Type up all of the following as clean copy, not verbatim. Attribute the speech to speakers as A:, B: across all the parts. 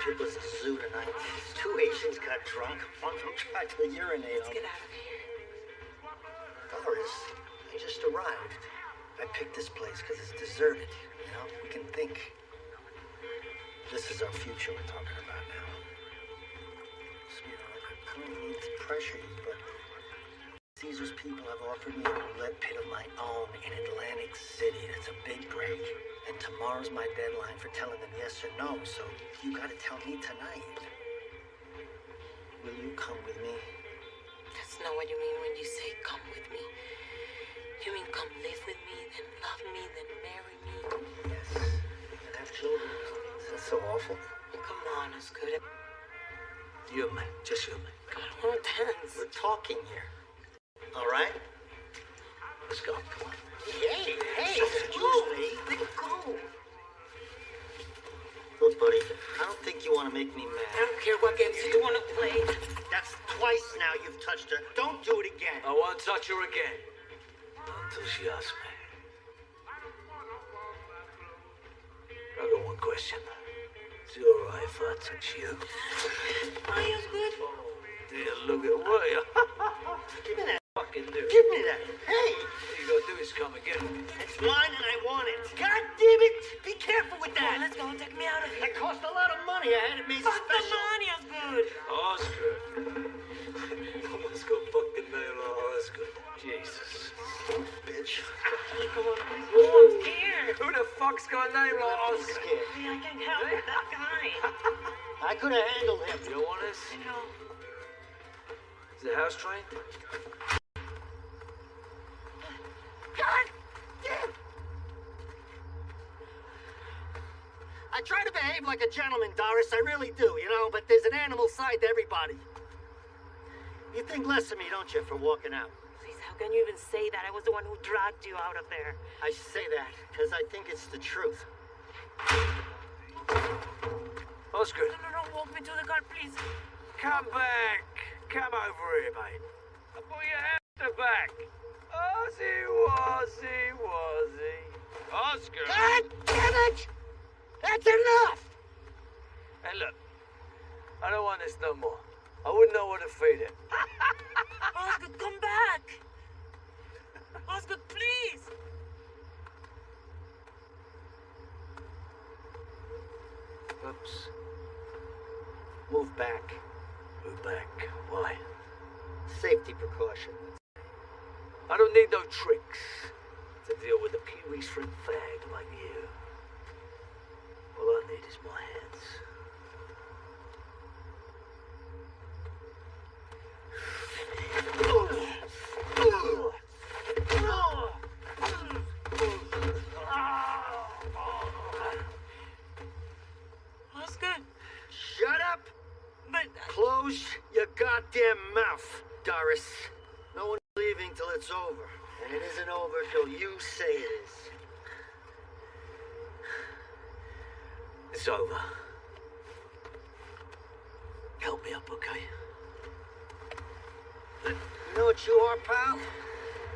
A: It was a zoo tonight. Two Asians got drunk. One of them tried to urinate
B: Let's
A: on
B: get out of here.
A: Doris, I just arrived. I picked this place because it's deserted. You know, we can think. This is our future we're talking about now. Sweetheart, I don't mean to pressure you, but Caesar's people have offered me a roulette pit of my own in Atlantic City. That's a big break. And tomorrow's my deadline for telling them yes or no, so you gotta tell me tonight. Will you come with me?
B: That's not what you mean when you say come with me. You mean come live with me, then love me, then marry me?
A: Yes. And have children. Is that so awful?
B: Come on, it's good.
A: You and me. Just you and me.
B: I don't want to dance.
A: We're talking here. All right? Let's go. Come on. Hey, excuse me.
B: Let go.
A: Look, buddy, I don't think you want to make me
B: I
A: mad.
B: don't care what games you want to play.
A: That's twice now you've touched her. Don't do it again.
C: I won't touch her again. Not until she asks me. I got one question. Is it all right if I touch you?
B: Oh, it's good.
C: Oh, dear, look at what you
A: Give me that.
C: fucking do.
A: Give me that. Hey,
C: All you gotta do is come and get it.
A: it's mine and I want it. God damn it. Be careful with
B: Come on,
A: that.
B: let's go. Take me out of here.
A: That cost a lot of money. I had it made
B: Fuck the
A: special.
B: money, it's good.
C: Oscar. Almost got fucking nailed on Oscar. Jesus.
A: Bitch.
B: Come on, please. Oh, I'm scared.
C: Who the fuck's got a name like
A: I'm
C: Oscar?
A: scared.
B: Hey, I can't help it. That guy.
A: I could have handled him.
C: You don't want this?
B: You know.
C: Is the house trained?
A: God damn. I try to behave like a gentleman, Doris. I really do, you know, but there's an animal side to everybody. You think less of me, don't you, for walking out?
B: Please, how can you even say that? I was the one who dragged you out of there.
A: I say that because I think it's the truth.
C: Oscar,
B: No, walk me to the car, please.
C: come back. Come over here, mate. I put your hamster back. Wazzy. Oscar.
A: God damn it! That's enough!
C: Hey, look. I don't want this no more. I wouldn't know what to feed it.
B: Oscar, come back. Oscar, please.
C: Oops.
A: Move back.
C: Move back. Why?
A: Safety precaution.
C: I don't need no tricks to deal with a Pee-wee string fag like you. All I need is my hands.
B: Oscar,
A: Shut up!
B: but
A: Close your goddamn mouth, Doris. No one's leaving till it's over. And it isn't over till you say it is.
C: It's over. Help me up, okay?
A: You know what you are, pal?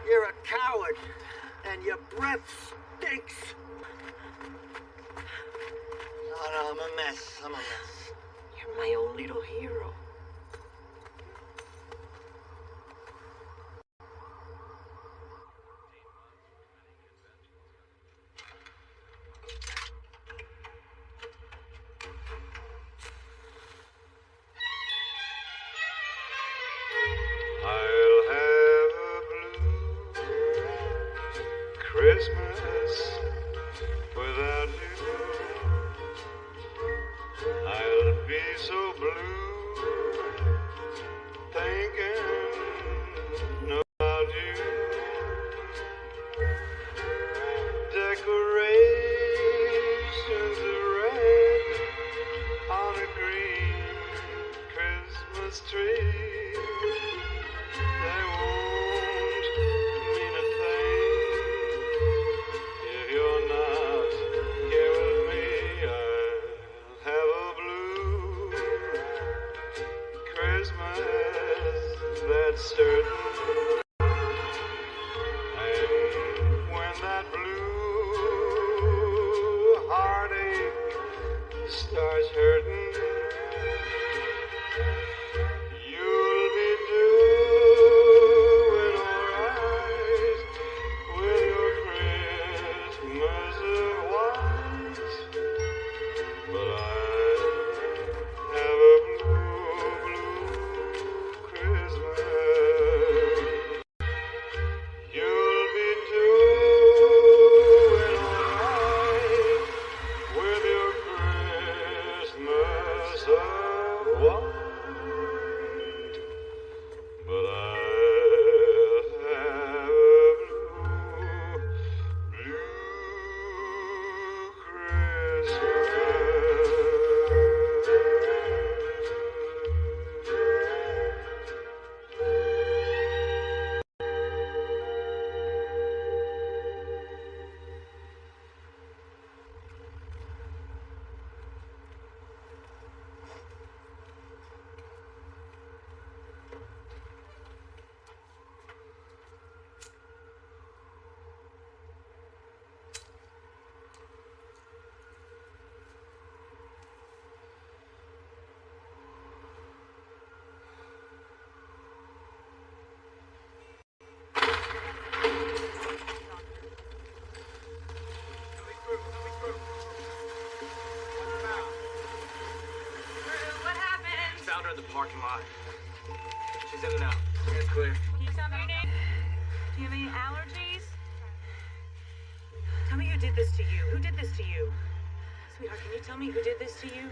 A: You're a coward. And your breath stinks. No, I'm a mess. I'm a mess.
B: you're my own little hero.
D: I'll have a blue Christmas without you. I'll be so blue thinking about you. Decorations of red on a green Christmas tree. They won't mean a thing if
C: fine. She's in and out. It's clear.
E: Can you tell me your name? Do you have any allergies? Tell me who did this to you. Who did this to you? Sweetheart, can you tell me who did this to you?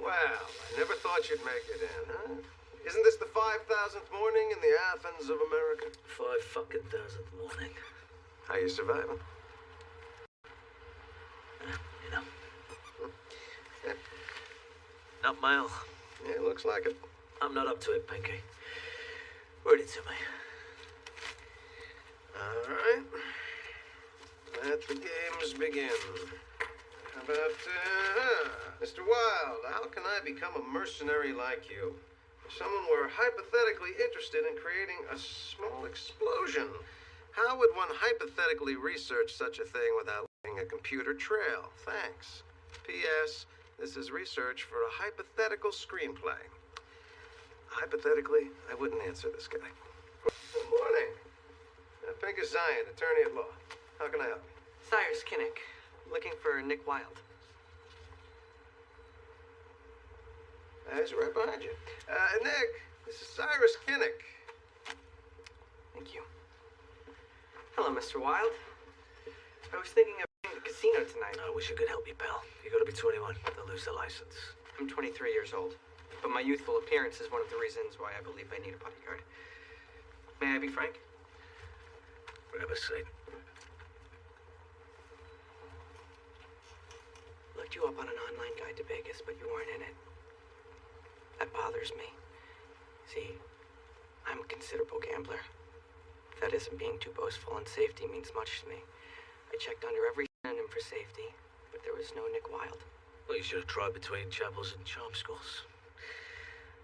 F: Well, I never thought you'd make it in, huh? Isn't this the 5,000th morning in the Athens of America?
C: 5,000th morning.
F: How you surviving?
C: You know. Not male.
F: Yeah, looks like it.
C: I'm not up to it, Pinky. Read it to me.
F: All right. Let the games begin. How about, Mr. Wilde, how can I become a mercenary like you? If someone were hypothetically interested in creating a small explosion, how would one hypothetically research such a thing without leaving a computer trail? Thanks. P.S. This is research for a hypothetical screenplay. Hypothetically, I wouldn't answer this guy. Good morning. Pinker Zion, attorney at law. How can I help you?
G: Cyrus Kinnick, looking for Nick Wilde.
F: He's right behind you. Nick, this is Cyrus Kinnick.
G: Thank you. Hello, Mr. Wilde. I was thinking of going to the casino tonight.
C: I wish I could help you, pal. You gotta be 21. They'll lose the license.
G: I'm 23 years old, but my youthful appearance is one of the reasons why I believe I need a bodyguard. May I be frank?
C: Grab a seat.
G: Looked you up on an online guide to Vegas, but you weren't in it. That bothers me. See, I'm a considerable gambler. That isn't being too boastful, and safety means much to me. I checked under every synonym for safety, but there was no Nick Wilde.
C: Well, you should have tried between chapels and charm schools.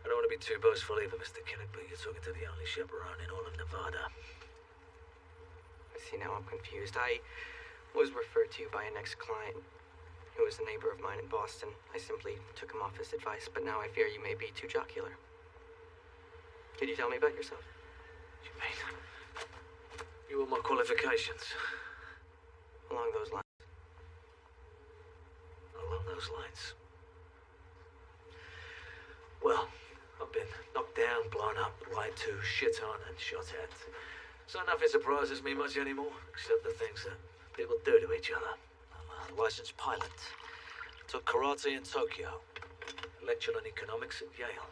C: I don't want to be too boastful either, Mr. Kinnick, but you're talking to the only chaperone in all of Nevada.
G: I see, now I'm confused. I was referred to you by an ex-client who was a neighbor of mine in Boston. I simply took him off his advice, but now I fear you may be too jocular. Could you tell me about yourself?
C: What do you mean? You want my qualifications?
G: Along those lines.
C: Along those lines. Well, I've been knocked down, blown up, lied to, shit on, and shot at. So nothing surprises me much anymore, except the things that people do to each other. I'm a licensed pilot. Took karate in Tokyo. Lectured on economics at Yale.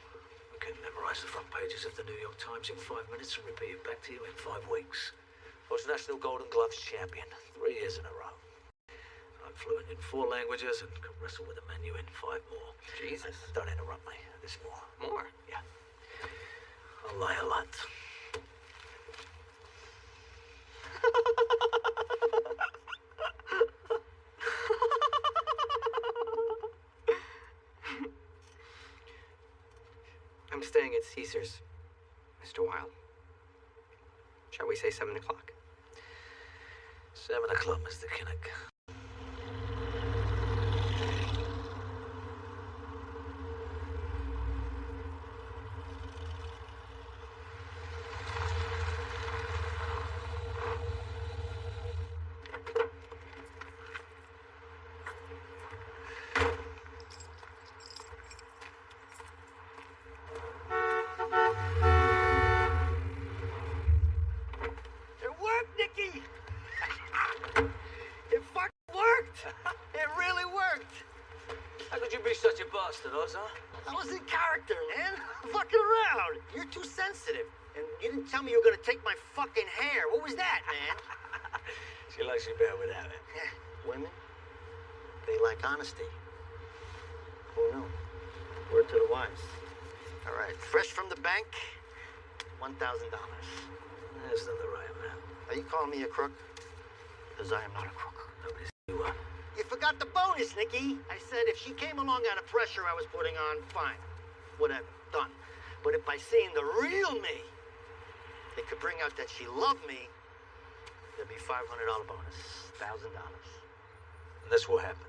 C: I can memorize the front pages of the New York Times in 5 minutes and repeat it back to you in 5 weeks. I was National Golden Gloves champion 3 years in a row. I'm fluent in 4 languages and can wrestle with a menu in 5 more.
G: Jesus.
C: Don't interrupt me. There's more.
G: More?
C: Yeah. I lie a lot.
G: at Caesar's, Mr. Wilde. Shall we say 7 o'clock?
C: 7 o'clock, Mr. Kinnock. Such a bastard, Ozar.
A: I was in character, man. Fucking around. You're too sensitive. And you didn't tell me you were gonna take my fucking hair. What was that, man?
C: She likes you better without it.
A: Yeah, women, they like honesty. Who knew? Word to the wise. All right, fresh from the bank, $1,000.
C: That's not the right amount.
A: Are you calling me a crook? Because I am not a crook.
C: Nobody said you are.
A: You forgot the bonus, Nikki. I said if she came along out of pressure I was putting on, fine. Whatever, done. But if by seeing the real me, it could bring out that she loved me, there'd be $500 bonus, $1,000.
C: And that's what happened.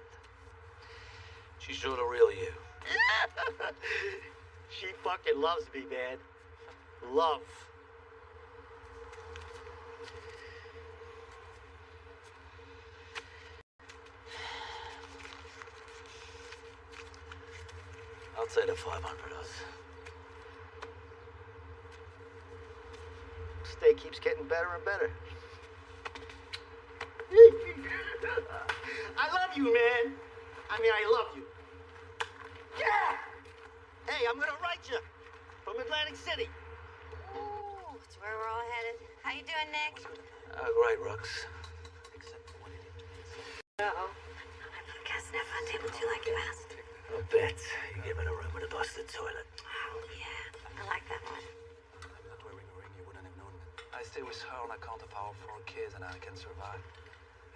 C: She saw the real you.
A: She fucking loves me, man. Love.
C: I'll say the 500 us.
A: Steak keeps getting better and better. I love you, man. I love you. Yeah! Hey, I'm gonna write you from Atlantic City.
B: Ooh, it's where we're all headed. How you doing, Nick?
C: Great, Rux.
B: Uh-oh. Gas and F on table 2 like you asked.
C: I bet you give it a room with a busted toilet.
B: Oh, yeah. I like that one.
H: I'm not wearing a ring, you wouldn't have known me. I stay with her on account of our 4 kids and I can survive.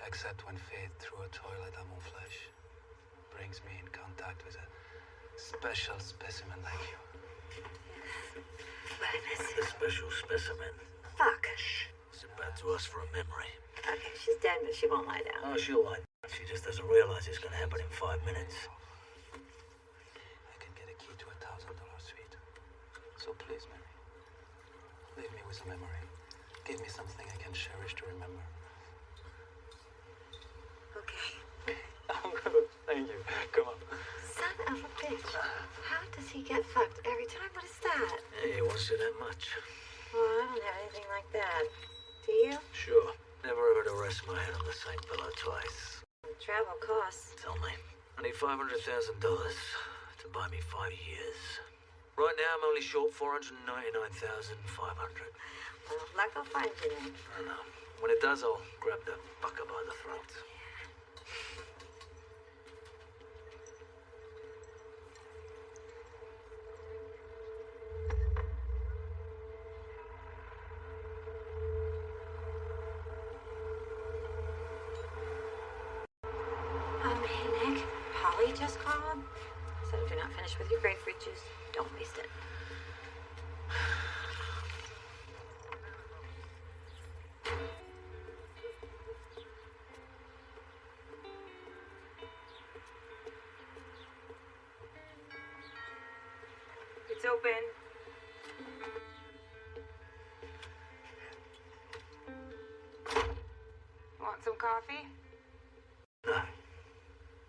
H: Except when fate through a toilet à mon flesh brings me in contact with a special specimen like you.
B: But I miss
C: A
B: you.
C: special specimen.
B: Fuck.
C: Sit back to us for a memory.
B: Okay, she's dead, but she won't lie down.
C: Oh, she'll lie. She just doesn't realize it's going to happen in 5 minutes.
H: I can get a key to $1,000 suite. So please, Mary, leave me with a memory. Give me something I can cherish to remember.
B: Okay.
H: I'm good. Thank you. Come on.
B: Son of a bitch. How does he get fucked every time? What is that?
C: Hey, he wants you that much.
B: Well, I don't have anything like that. Do you?
C: Sure. Never ever to rest my head on the same pillow twice.
B: Travel costs.
C: Tell me. I need $500,000 to buy me 5 years. Right now, I'm only short $499,500.
B: Well, luck will find you then.
C: I know. When it does, I'll grab that fucker by the throat.
B: Hey, Nick. Holly just called. So if you're not finished with your grapefruit juice, don't waste it.
E: It's open. Want some coffee?
C: No.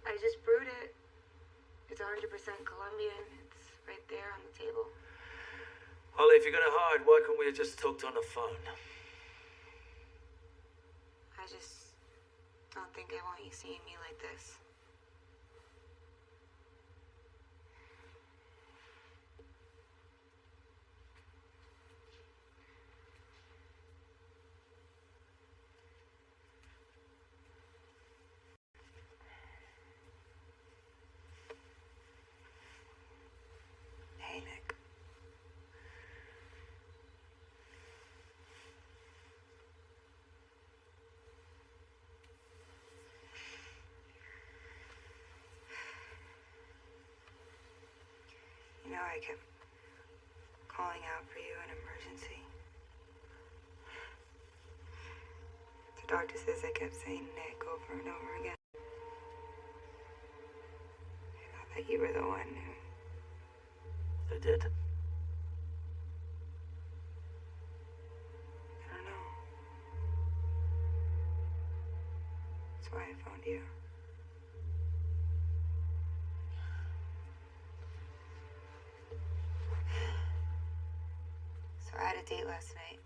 E: I just brewed it. It's 100% Colombian. It's right there on the table.
C: Holly, if you're going to hide, why can't we have just talked on the phone?
E: I just don't think I want you seeing me like this.
C: Hey, Nick.
E: You know, I kept calling out for you in emergency. The doctor says I kept saying Nick over and over again. I thought that you were the one who...
C: They did.
E: I don't know. That's why I found you. So I had a date last night.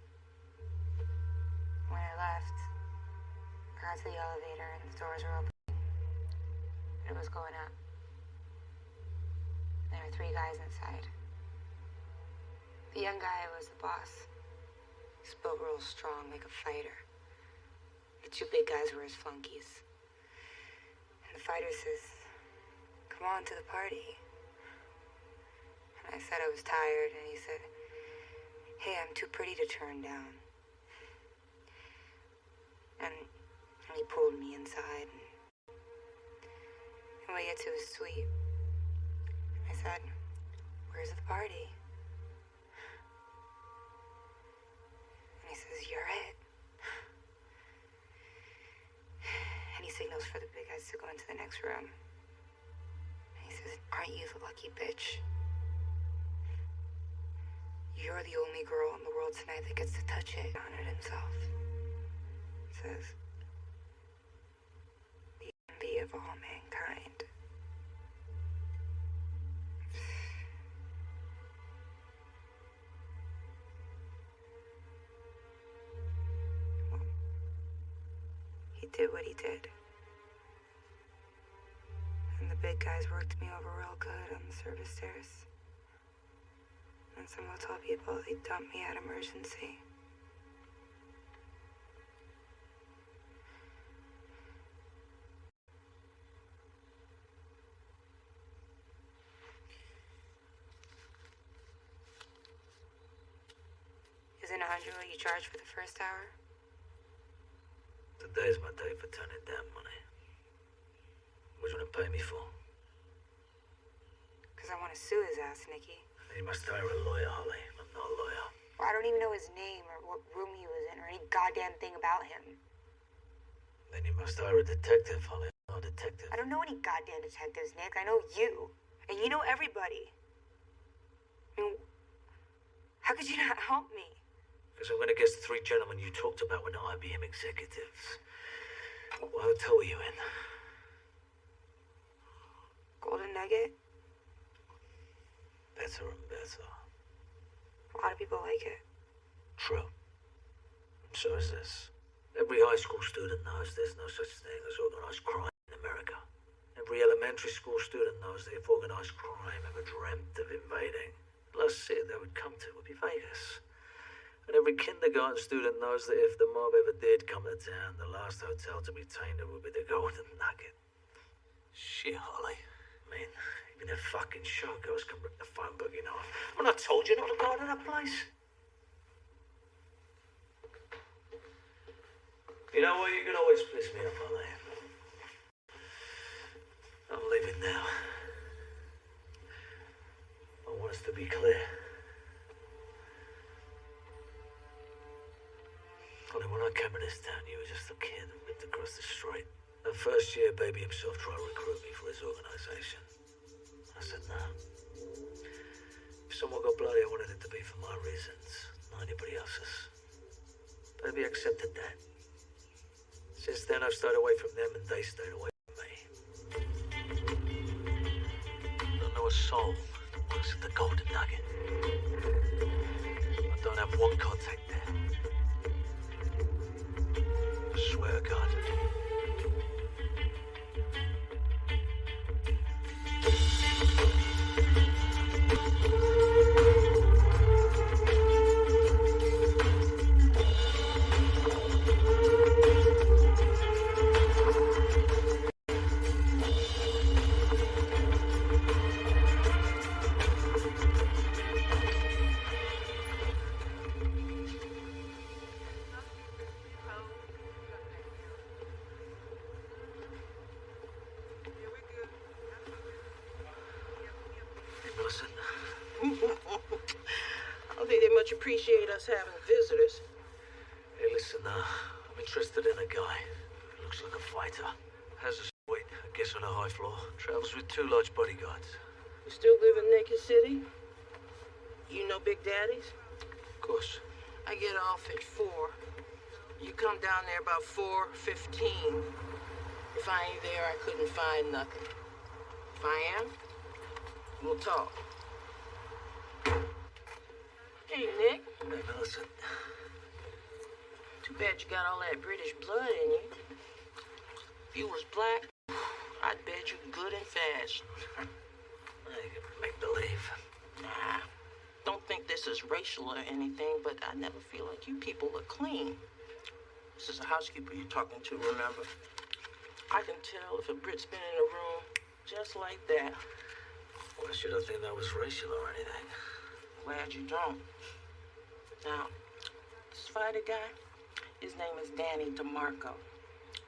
E: When I left, I got to the elevator and the doors were open. And it was going up. There were 3 guys inside. The young guy was the boss. He spoke real strong, like a fighter. The 2 big guys were his flunkies. And the fighter says, "Come on to the party." And I said I was tired, and he said, "Hey, I'm too pretty to turn down." And he pulled me inside, and we get to his suite. I said, "Where's the party?" And he says, "You're it." And he signals for the big guys to go into the next room. And he says, "Aren't you the lucky bitch? You're the only girl in the world tonight that gets to touch it." He honored himself. He says, "The envy of all mankind." Well, he did what he did. And the big guys worked me over real good on the service stairs. And some hotel people, they dumped me at emergency. Isn't 100 what you charge for the first hour?
C: Today's my day for turning down money. What do you want to pay me for?
E: Because I want to sue his ass, Nikki.
C: You must hire a lawyer, Holly. I'm not a lawyer.
E: Well, I don't even know his name or what room he was in or any goddamn thing about him.
C: Then you must hire a detective, Holly. I'm not a detective.
E: I don't know any goddamn detectives, Nick. I know you. And you know everybody. I mean, how could you not help me?
C: Because I'm going to guess the 3 gentlemen you talked about were not IBM executives. What hotel were you in?
E: Golden Nugget?
C: Better and better.
E: A lot of people like it.
C: True. So is this. Every high school student knows there's no such thing as organized crime in America. Every elementary school student knows that if organized crime ever dreamt of invading, the last city they would come to would be Vegas. And every kindergarten student knows that if the mob ever did come to town, the last hotel to be tainted would be the Golden Nugget. Shit, Holly. I mean, even the fucking showgirls can rip the phone booking off. When I told you not to go to that place. You know what? You can always piss me off, Holly. I'm leaving now. I want us to be clear. Holly, when I came to this town, you were just a kid who lived across the street. The first year, Baby himself tried to recruit me for his organization. I said no. If someone got bloody, I wanted it to be for my reasons, not anybody else's. Baby accepted that. Since then, I've stayed away from them and they stayed away from me. I don't know a soul that works at the Golden Nugget. I don't have one contact there. I swear to God.
I: don't think they much appreciate us having visitors.
C: Hey, listen, I'm interested in a guy. Looks like a fighter. Has a suite, I guess on a high floor. Travels with 2 large bodyguards.
I: You still live in Naked City? You know Big Daddy's?
C: Of course.
I: I get off at 4. You come down there about 4:15. If I ain't there, I couldn't find nothing. If I am, we'll talk. Hey, Nick.
C: Hey, Millicent.
I: Too bad you got all that British blood in you. If you was black, I'd bet you good and fast.
C: I can make believe.
I: Nah, don't think this is racial or anything, but I never feel like you people are clean. This is a housekeeper you're talking to, remember? I can tell if a Brit's been in a room just like that.
C: Why should I think that was racial or anything?
I: Glad you don't. Now, this fighter guy, his name is Danny DeMarco,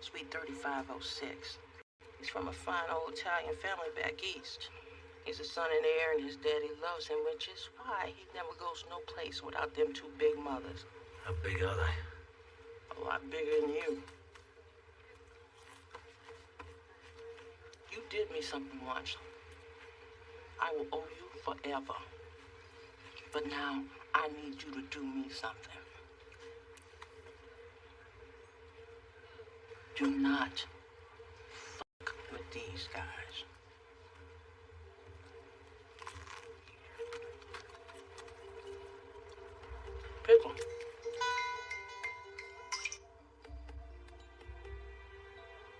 I: Suite 3506. He's from a fine old Italian family back east. He's a son and heir, and his daddy loves him, which is why he never goes no place without them 2 big mothers.
C: How big are they?
I: A lot bigger than you. You did me something once. I will owe you forever. But now, I need you to do me something. Do not fuck with these guys. Pick 'em.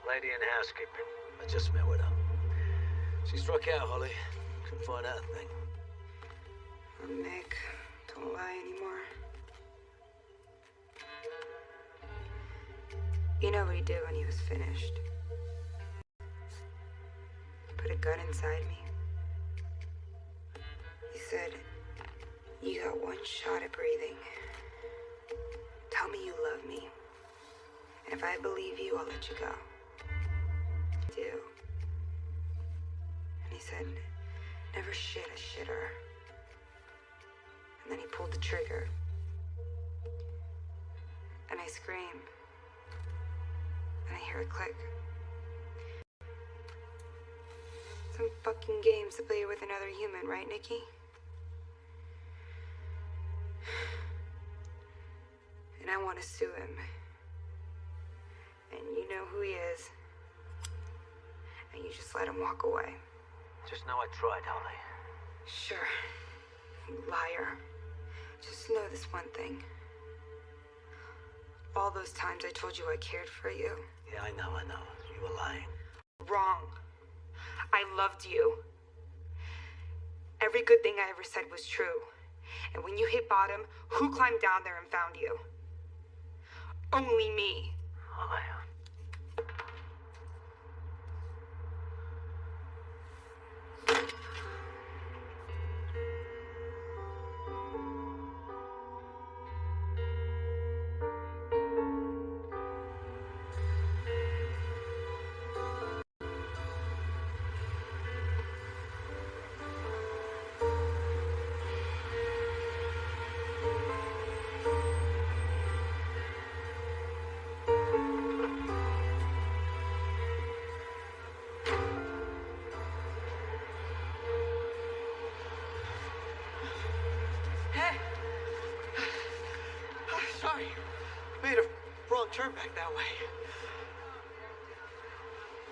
C: Lady in housekeeping. I just met with her. She struck out, Holly. Couldn't find out a thing.
E: Oh, Nick, don't lie anymore. You know what he did when he was finished? He put a gun inside me. He said, "You got 1 shot at breathing. Tell me you love me. And if I believe you, I'll let you go." I do. And he said, "Never shit a shitter." And then he pulled the trigger. And I scream. And I hear a click. Some fucking games to play with another human, right, Nikki? And I want to sue him. And you know who he is. And you just let him walk away.
C: Just know I tried, Holly.
E: Sure. You liar. Just know this one thing. All those times I told you I cared for you.
C: Yeah, I know. You were lying.
E: Wrong. I loved you. Every good thing I ever said was true. And when you hit bottom, who climbed down there and found you? Only me.
C: Holly.
I: Hey! Sorry. Made a wrong turn back that way.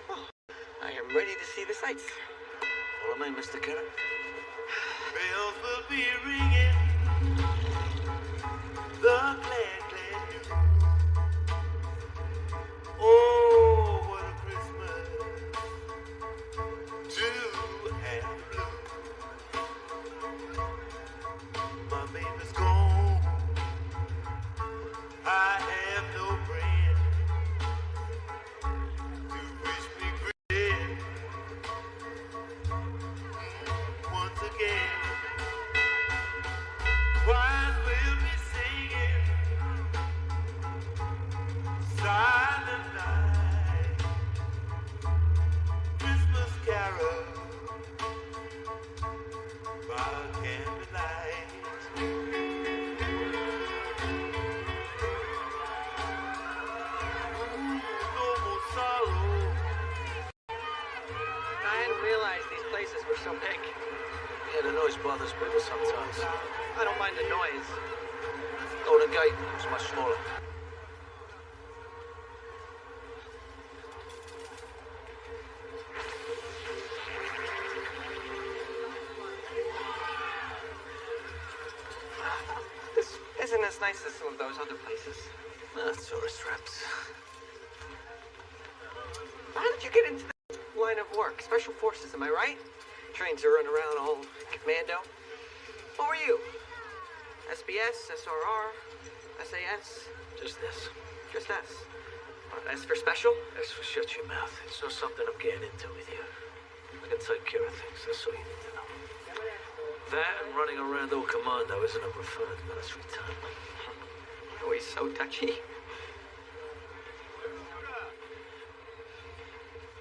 I: Oh, I am ready to see the sights.
C: Follow me, Mr. Kenner.
D: Bells will be ringing. The glad, glad news. Oh, what a Christmas to have blue. My baby's gone. I have no friend to wish me good. Once again,
G: because we're so big.
C: Yeah, the noise bothers people sometimes.
G: I don't mind the noise.
C: Golden Gate was much smaller.
G: This isn't as nice as some of those other places.
C: Tourist traps.
G: How did you get into the line of work? Special forces, am I right? Trains to run around all commando. What were you? SBS, SRR, SAS?
C: Just this.
G: Just S. What, S for special?
C: That's for shut your mouth. It's not something I'm getting into with you. I can take care of things. That's all you need to know. That and running around all commando isn't a preferred military term.
G: Oh, he's so touchy.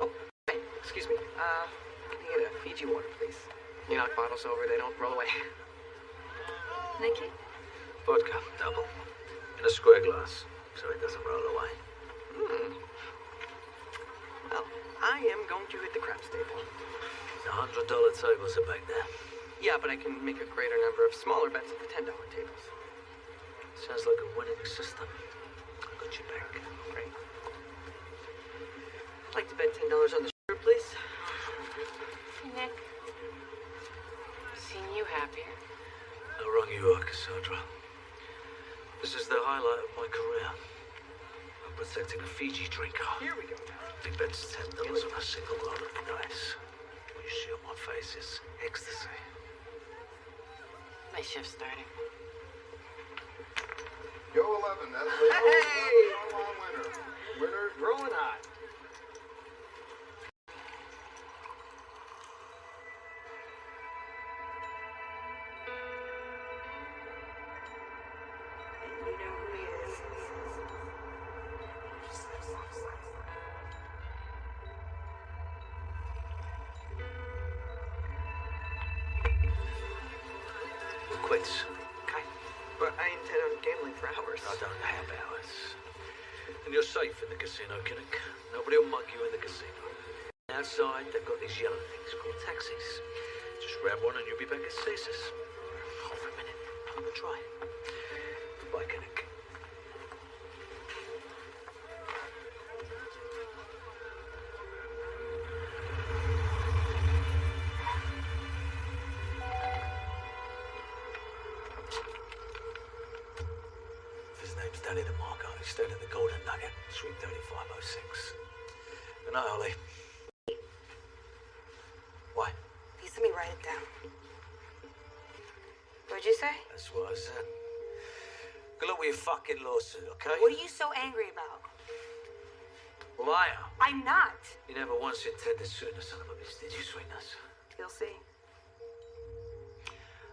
G: Oh, hey, excuse me. Can you get a Fiji water, please? You knock bottles over, they don't roll away.
E: Nikki?
C: Vodka, double. In a square glass, so it doesn't roll away.
G: Well, I am going to hit the craps table.
C: The $100 tables are back there.
G: Yeah, but I can make a greater number of smaller bets at the $10 tables.
C: Sounds like a winning system. Got your back.
G: Great. I'd like to bet $10 on the sugar, please.
B: Nick. Seeing you happier.
C: How wrong you are, Cassandra. This is the highlight of my career. I'm protecting a Fiji drinker.
G: Here we go.
C: Big bet's $10 on a single roll of the dice. What you see on my face is ecstasy.
B: My shift's starting.
J: Go 11, that's the
G: Hey!
J: winner. Winner,
G: Rolling hot. And you know who he is.
C: We're quits.
G: Okay. But I intend on gambling for hours.
C: I don't have hours. And you're safe in the casino, Kinnick. Nobody will mug you in the casino. Outside, they've got these yellow things called taxis. Just grab one and you'll be back at Caesar's. Hold for a minute. I'm gonna try. Goodbye, Kinnick. His name's Danny DeMarco. He stayed at the Golden Nugget, Suite 3506. Good night, Ollie. Why?
E: Please let me write it down. What'd you say?
C: That's what I said. Good luck with your fucking lawsuit, okay?
E: What are you so angry about?
C: Liar.
E: I'm not.
C: You never once intended suing the son of a bitch, did you, sweetness?
E: You'll see.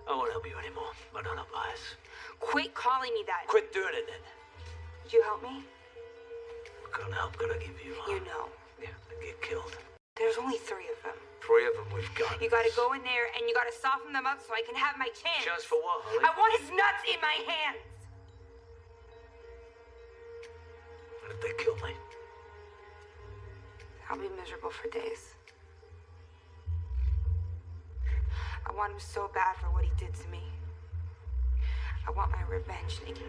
C: I won't help you anymore. I don't have bias.
E: Quit calling me that.
C: Quit doing it then.
E: Would you help me?
C: What kind of help could I give you?
E: You know.
C: Yeah, and get killed.
E: There's only 3 of them.
C: 3 of them we've got.
E: You gotta go in there and you gotta soften them up so I can have my chance.
C: Chance for what, Holly?
E: I want his nuts in my hands.
C: And if they kill me?
E: I'll be miserable for days. I want him so bad for what he did to me. I want my revenge, Nikki.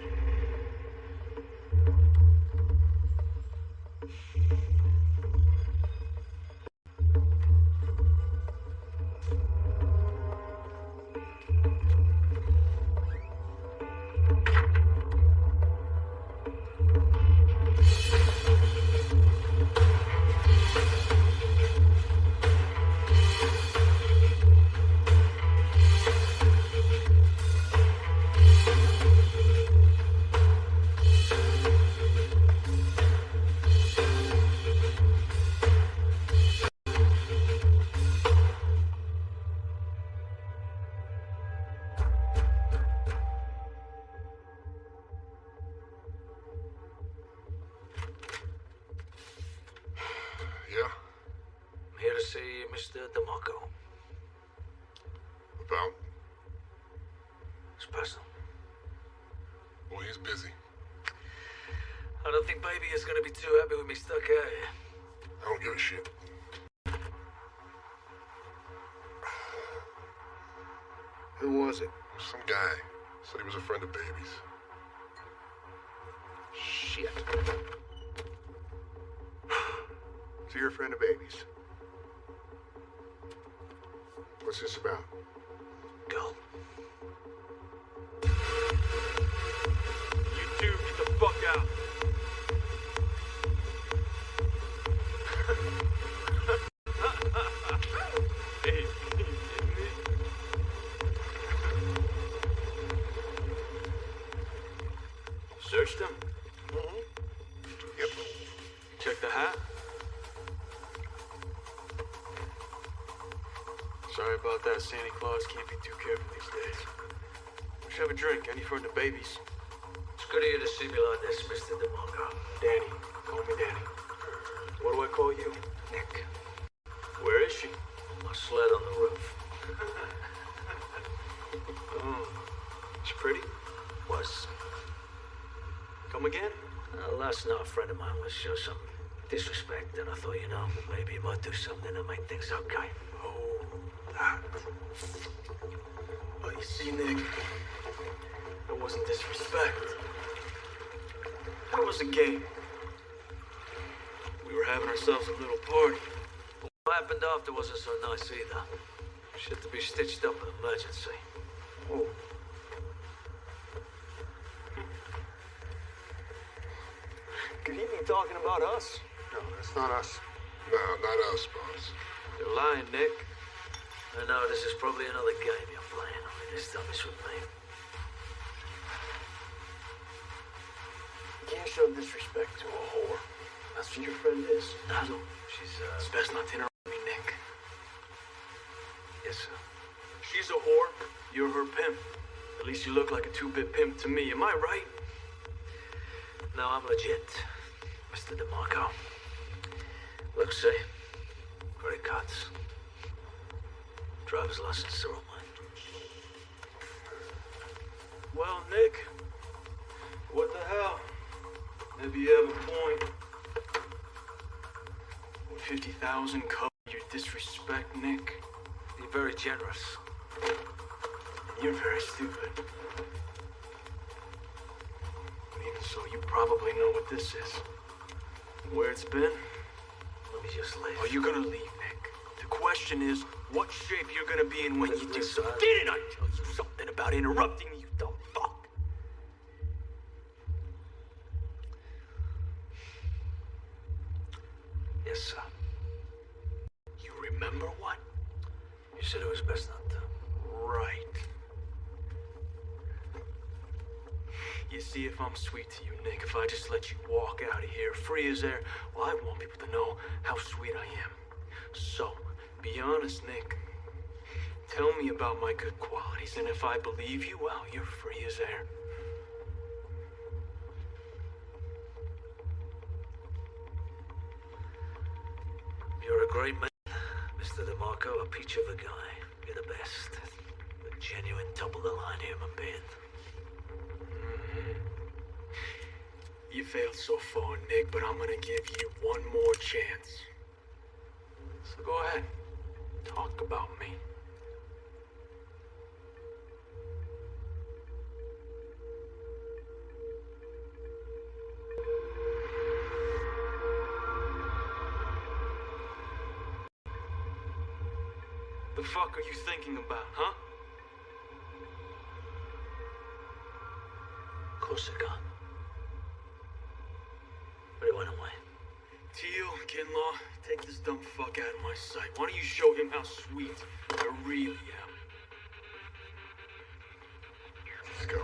J: yeah,
C: I'm here to see Mr. DeMarco.
J: about?
C: It's personal.
J: Well, he's busy.
C: I don't think baby is gonna be too happy with me stuck out here.
J: I don't give a shit.
F: Who was it?
J: Some guy. Said he was a friend of Baby's.
F: Shit.
J: So you're a friend of Baby's? What's this about?
C: Go.
K: You two, get the fuck out. Hey, searched him.
J: Yep.
K: Check the hat. Sorry about that. Santa Claus can't be too careful these days. We should have a drink. Any friend of Baby's?
C: It's good of you to see me like this, Mr. DeMarco.
K: Danny. Call me Danny. What do I call you?
C: Nick.
K: Where is she?
C: My sled on the roof.
K: Oh. She pretty?
C: Was.
K: Come again?
C: Last night a friend of mine was show some disrespect, and I thought, you know, maybe he might do something to make things okay.
K: Oh, that. But you see, Nick, it wasn't disrespect. It was a game. We were having ourselves a little party.
C: What happened after wasn't so nice either. Shit to be stitched up in emergency.
K: Oh. Could he be talking about us?
J: No, that's not us. No, not us, boss.
C: You're lying, Nick. I know this is probably another game you're playing. Only this time it's with me.
K: You can't show disrespect to a whore. That's what your friend is.
C: No, she's,
K: It's best not to interrupt me, Nick.
C: Yes, sir.
K: She's a whore. You're her pimp. At least you look like a two-bit pimp to me. Am I right?
C: No, I'm legit, Mr. DeMarco. Look, see? Credit cards. Driver's license, they're all mine.
K: Well, Nick, what the hell? Maybe you have a point. Would 50,000 cover your disrespect, Nick?
C: You're very generous.
K: You're very stupid. And even so, you probably know what this is. Where it's been?
C: Let me just leave.
K: Are you gonna leave, Nick? The question is, what shape you're gonna be in when you do.
C: Listen,
K: Didn't I tell you something about interrupting me, you dumb fuck?
C: Yes, sir.
K: You remember what?
C: You said it was best not to.
K: Right. You see, if I'm sweet to you, Nick, if I just let you walk out of here free as air, well, I want people to know how sweet I am. So, be honest, Nick. Tell me about my good qualities, and if I believe you, well, you're free as air.
C: You're a great man, Mr. DeMarco, a peach of a guy. You're the best. A genuine top-of-the-line human being.
K: You failed so far, Nick, but I'm gonna give you one more chance. So go ahead. Talk about me. The fuck are you thinking about, huh?
C: Corsica. What do you want away?
K: Teal, Kinlaw, take this dumb fuck out of my sight. Why don't you show him how sweet I really am?
J: Let's go.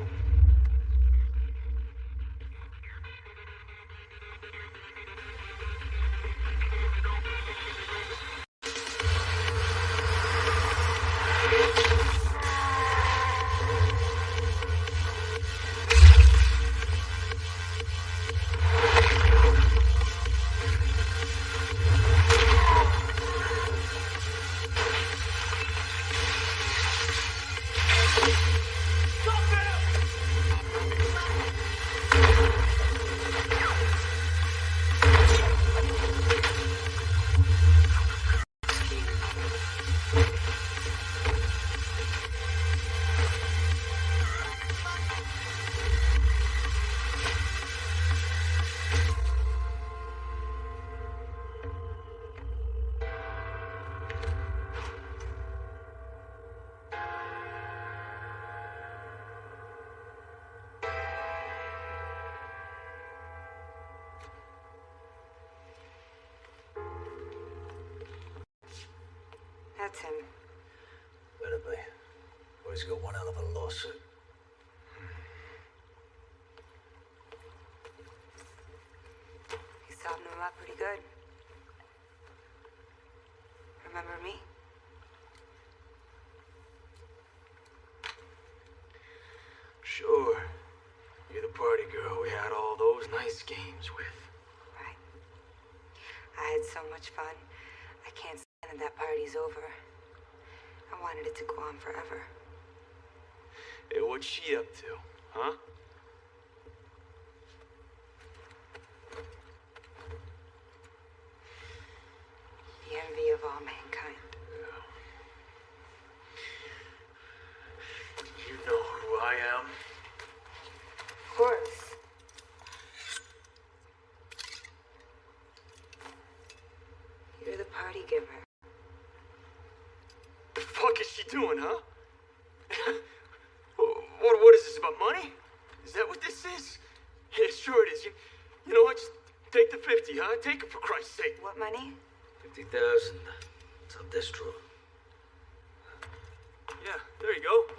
E: That's him.
C: Better be. Or he's got one hell of a lawsuit.
E: He's solving them up pretty good. Remember me?
K: Sure. You're the party girl we had all those nice games with.
E: Right. I had so much fun. I can't stand that party's over. I wanted it to go on forever.
K: Hey, what's she up to, huh?
E: The envy of all mankind.
K: You know who I am?
E: Of course. You're the party giver.
K: The fuck is she doing, huh? What is this, about money? Is that what this is? Yeah, sure it is. You know what? Just take the 50, huh? Take it for Christ's sake.
E: What money?
C: 50,000. It's on distro.
K: Yeah, there you go.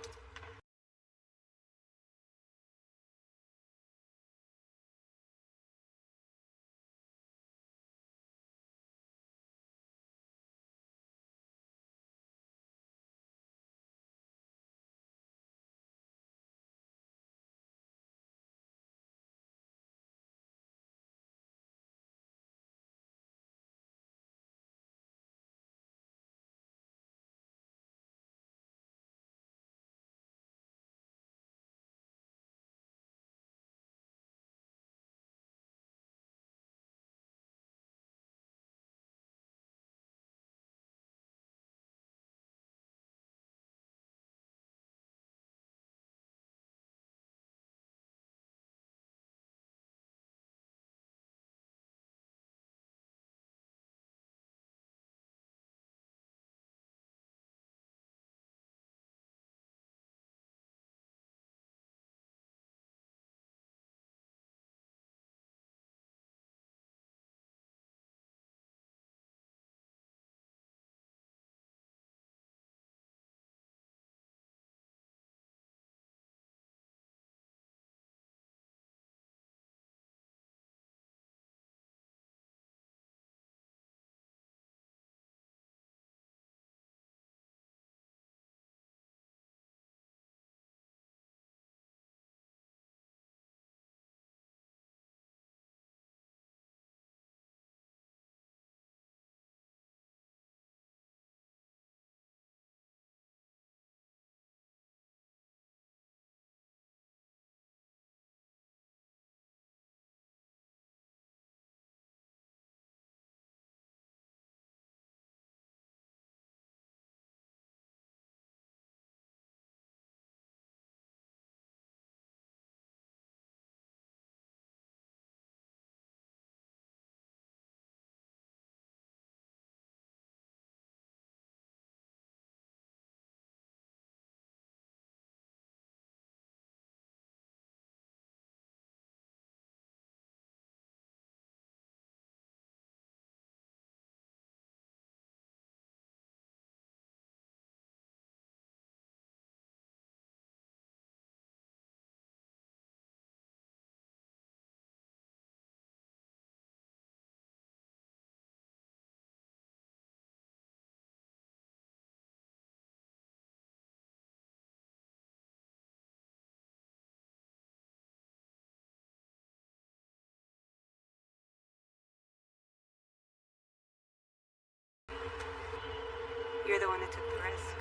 E: You're the one that took the risk.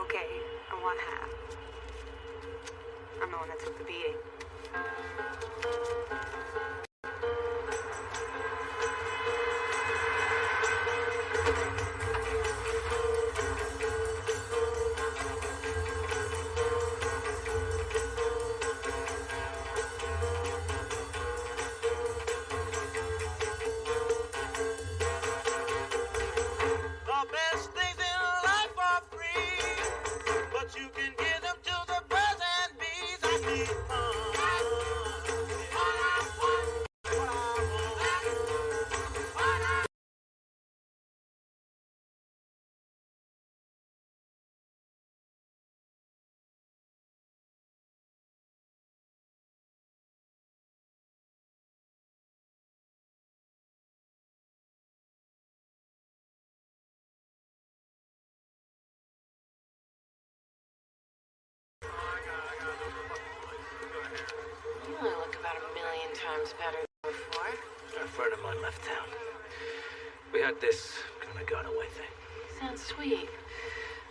E: Okay, I want half. I'm the one that took the beating.
D: The best things in life are free, but you can give them to the birds and bees. I need fun.
E: times better than before.
C: A friend of mine left town. We had this kind of got-away thing.
E: Sounds sweet.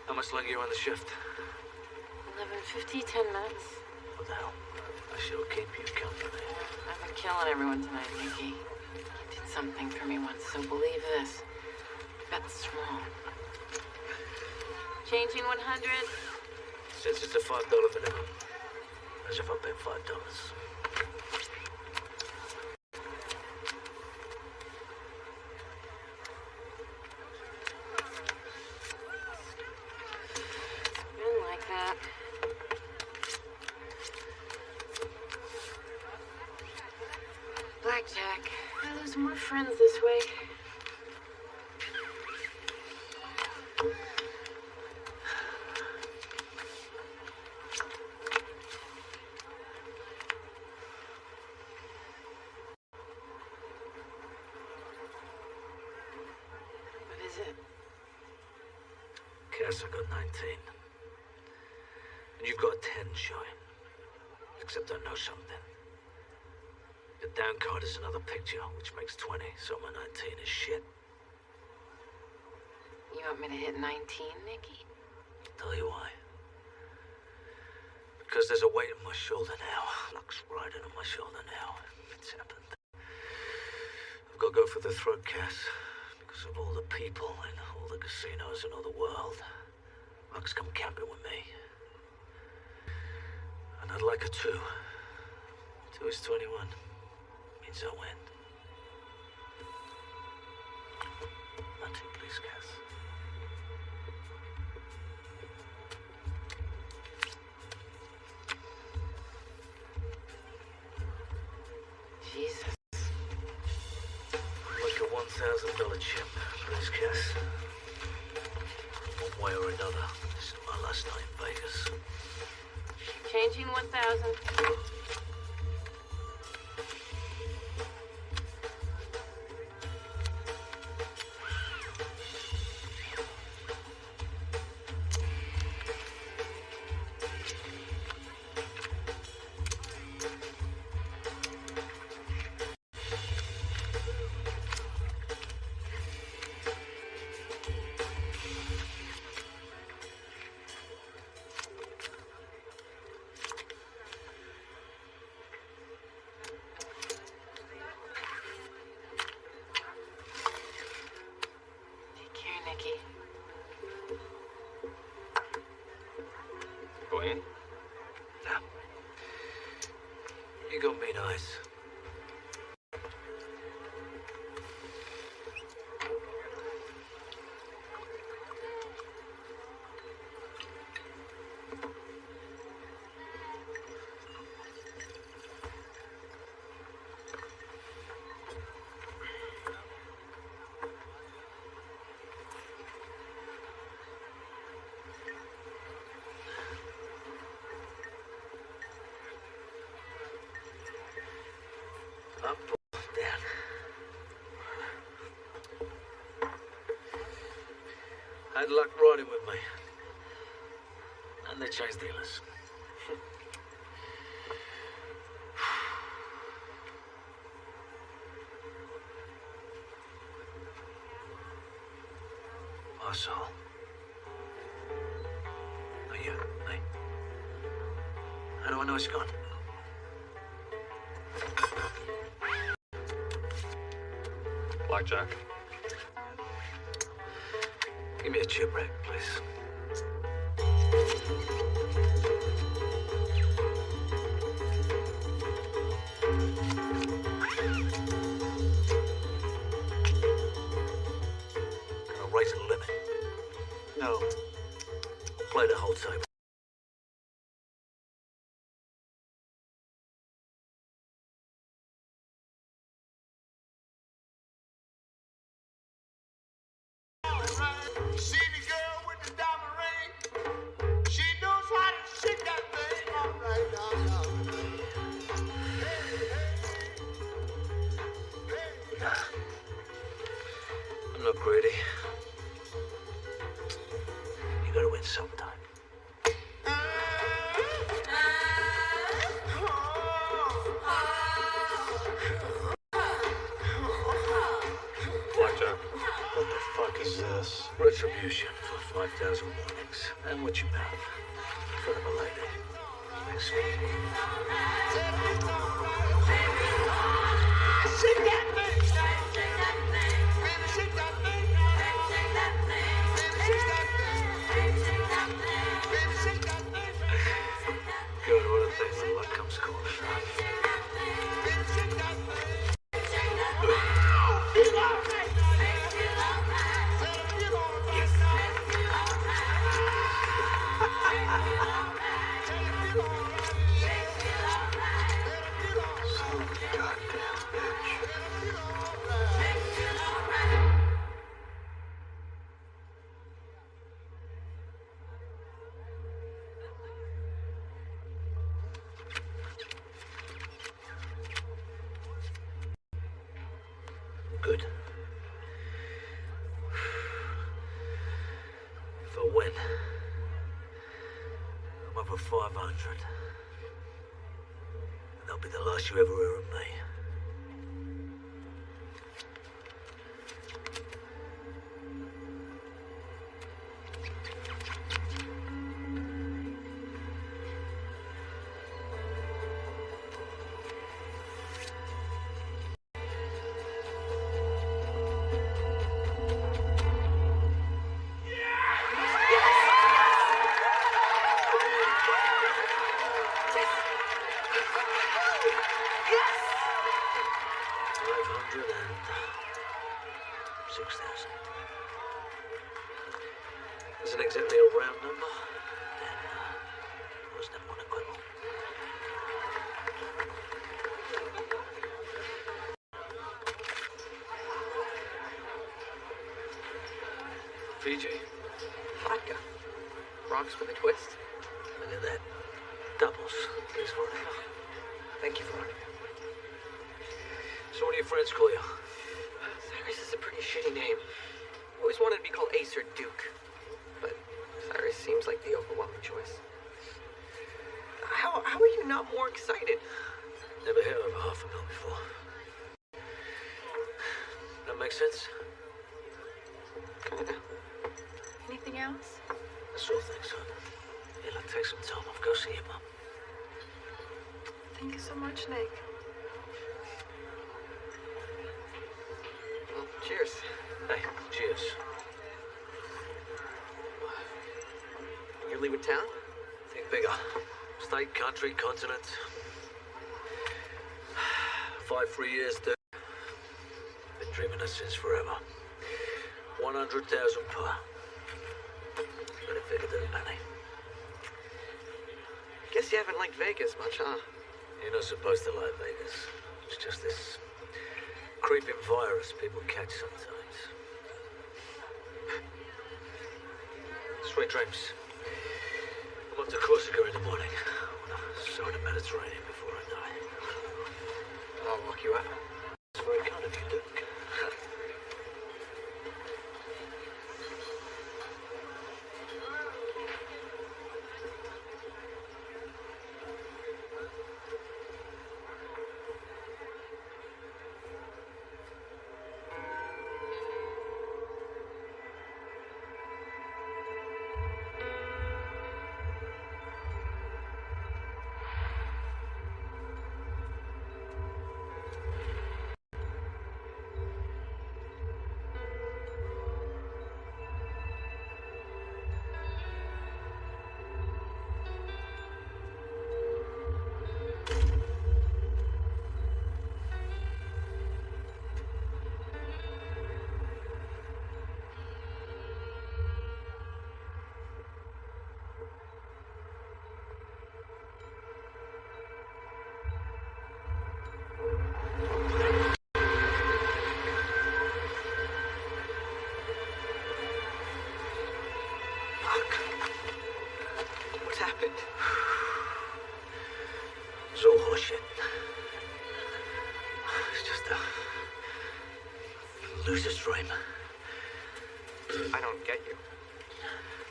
C: How much longer you on the shift?
E: 11:50, 10 minutes.
C: What the hell? I shall keep you company.
E: I've been killing everyone tonight, Nicky. You did something for me once, so believe this. Bet small. Changing 100.
C: Since it's a $5 minimum, as if I paid $5.
E: Been like that. Blackjack. I lose more friends this way. What is it?
C: Cass, I got 19. And you've got 10 showing. Except I know something. The down card is another picture, which makes 20, so my 19 is shit.
E: You want me to hit 19, Nicky?
C: Tell you why. Because there's a weight on my shoulder now. Luck's riding on my shoulder now. It's happened. I've got to go for the throat, Cass. Because of all the people and all the casinos and all the world. Luck's come camping with me. And I'd like a 2. 2 is 21. Means I win. 19, please, Cass.
E: Jesus.
C: Like a $1,000 chip, please, Cass. One way or another, this is my last night in Vegas.
E: Changing 1,000.
C: Go in? No. You got mean eyes. Up or down? Had luck riding with me. And they changed dealers. Asshole. Are you? Hey. How do I know it's gone?
L: Blackjack.
C: Give me a chip rack, please. Gonna raise the limit. No. I'll play the whole table.
D: See the girl with the diamond ring? She knows how to shake that thing all right now.
C: I'm not greedy. You gotta win sometime. Retribution for 5,000 warnings. And what you have? In front of a lady. Next week.
D: Shake that thing. Baby, shake that thing. Baby, shake that thing. Baby, shake that thing.
C: God, what a thing when luck comes calling.
D: Baby, shake that thing.
C: Good. If I win, I'm over 500. And that'll be the last you ever hear of me. Isn't exactly a round number, then I was never one to quibble.
K: Fiji?
G: Vodka. Rocks with a twist.
C: Look at that. Doubles, please, Veronica.
G: Thank you, Veronica.
C: So what do your friends call you?
G: Cyrus is a pretty shitty name. Always wanted to be called Ace or Duke. But Cyrus seems like the overwhelming choice. How are you not more excited?
C: Never heard of half a mil before. That makes sense?
G: Kinda.
E: Anything else?
C: I sort of think so. Yeah, like take some time off, go see your mum.
E: Thank you so much, Nick.
G: Well, cheers.
C: Hey, cheers.
G: You're leaving town?
C: Think bigger. State, country, continent. 5 free years, dude. Been dreaming this since forever. 100,000 per. Better figure that, Manny.
G: Guess you haven't liked Vegas much, huh?
C: You're not supposed to like Vegas. It's just this creeping virus people catch sometimes. Sweet dreams. I'm off to Corsica in the morning. I want to sail the Mediterranean before I die.
G: I'll walk you out.
C: It's very kind of you, Duke.
G: What's happened?
C: It's all horseshit. It's just a loser's dream.
G: I don't get you.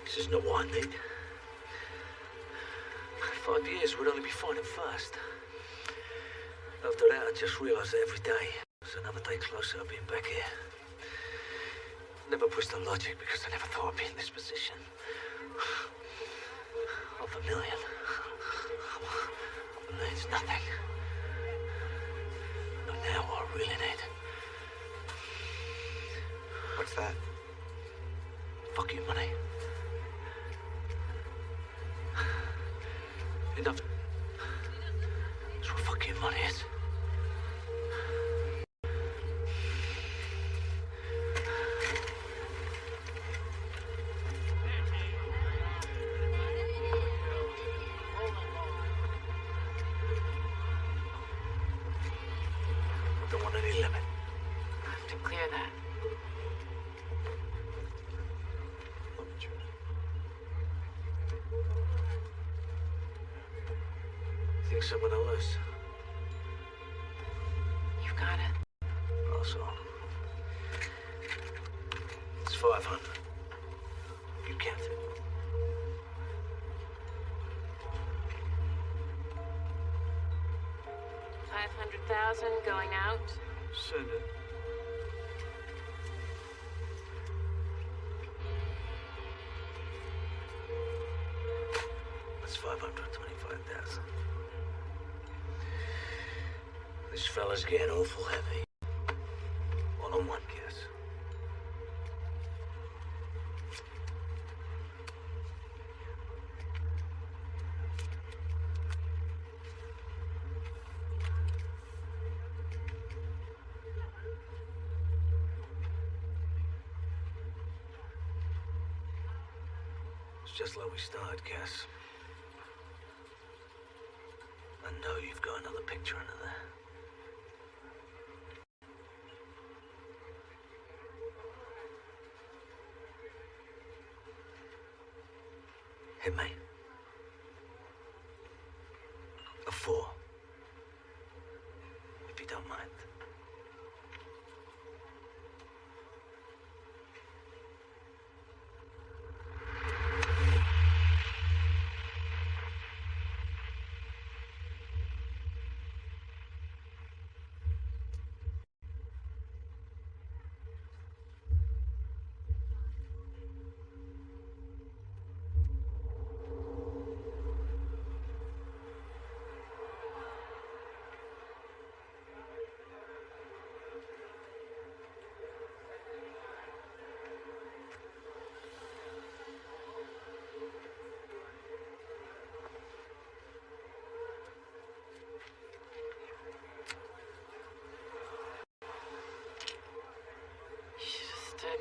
C: This is not what I need. 5 years would only be fine at first. After that, I just realized that every day was another day closer to being back here. Never pushed the logic because I never thought I'd be in this position. Half a million. A million's nothing. But now what I really need.
G: What's that?
C: Fuck you, money. Enough. That's what fuck you money is. Don't want any limit.
E: I have to clear that.
C: Think someone else?
E: You've got it.
C: Also, it's 500. You can't.
E: 500,000 going out.
K: Send it.
C: That's 525,000. This fella's getting awful heavy. All on one guess. It's just like we started, Cass. I know you've got another picture under there. Hit me. A 4. If you don't mind.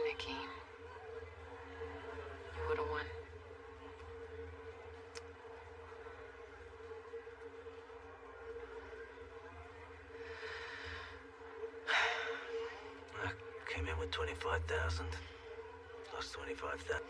E: Nikki. You would have won.
C: I came in with 25,000. Lost 25,000.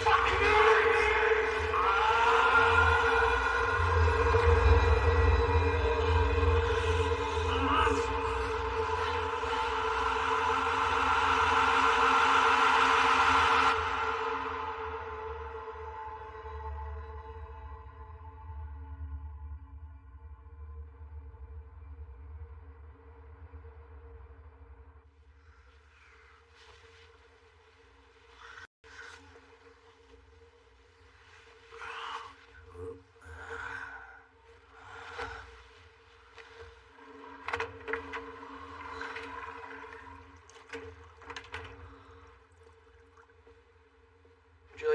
D: Fuck!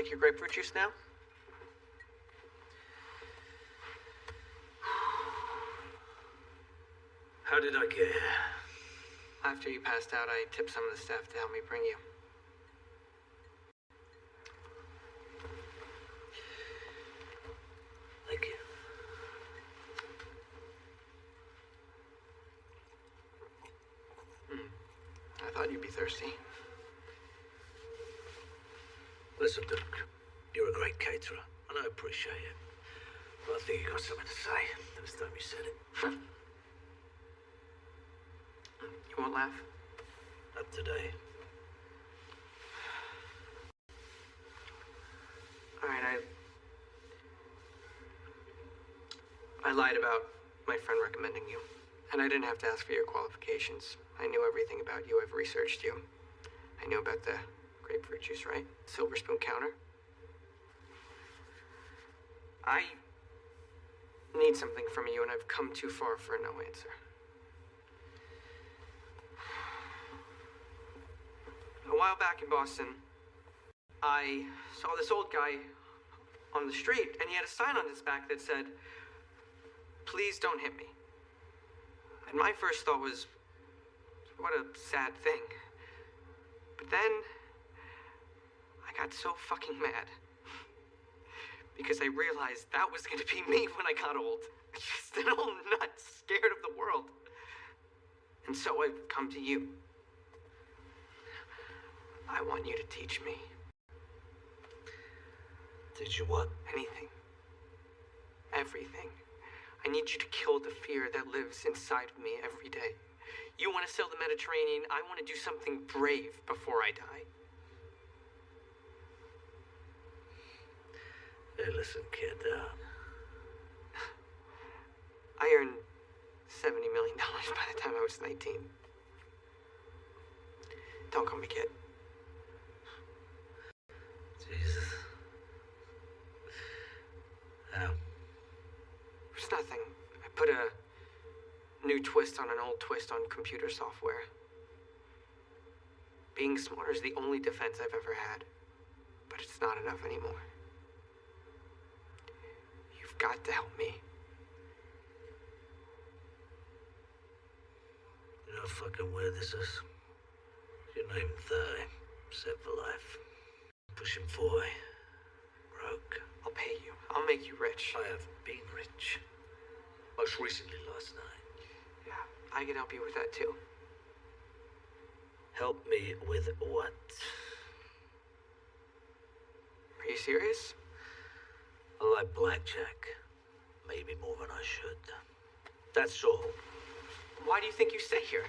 G: like your grapefruit juice now?
C: How did I get here?
G: After you passed out, I tipped some of the staff to help me bring you.
C: Thank you.
G: I thought you'd be thirsty.
C: Listen, Duke, you're a great caterer, and I appreciate it. But I think you got something to say this time you said it.
G: You won't laugh?
C: Not today.
G: Alright, I lied about my friend recommending you. And I didn't have to ask for your qualifications. I knew everything about you. I've researched you. I knew about the grapefruit juice, right? Silver spoon counter. I need something from you, and I've come too far for a no answer. A while back in Boston, I saw this old guy on the street, and he had a sign on his back that said, "Please don't hit me." And my first thought was, what a sad thing. But then, I got so fucking mad. Because I realized that was gonna be me when I got old. Just an old nut, scared of the world. And so I've come to you. I want you to teach me.
C: Teach you what?
G: Anything. Everything. I need you to kill the fear that lives inside of me every day. You want to sail the Mediterranean, I want to do something brave before I die.
C: Hey, listen, kid,
G: I earned $70 million by the time I was 19. Don't call me kid.
C: Jesus. How?
G: There's nothing. I put a new twist on an old twist on computer software. Being smarter is the only defense I've ever had. But it's not enough anymore. You've got to help me.
C: You know how fucking weird this is? You're not even 30. Set for life. Pushing 40. Broke.
G: I'll pay you. I'll make you rich.
C: I have been rich. Most recently last night.
G: Yeah, I can help you with that too.
C: Help me with what?
G: Are you serious?
C: I like blackjack. Maybe more than I should. That's all.
G: Why do you think you stay here?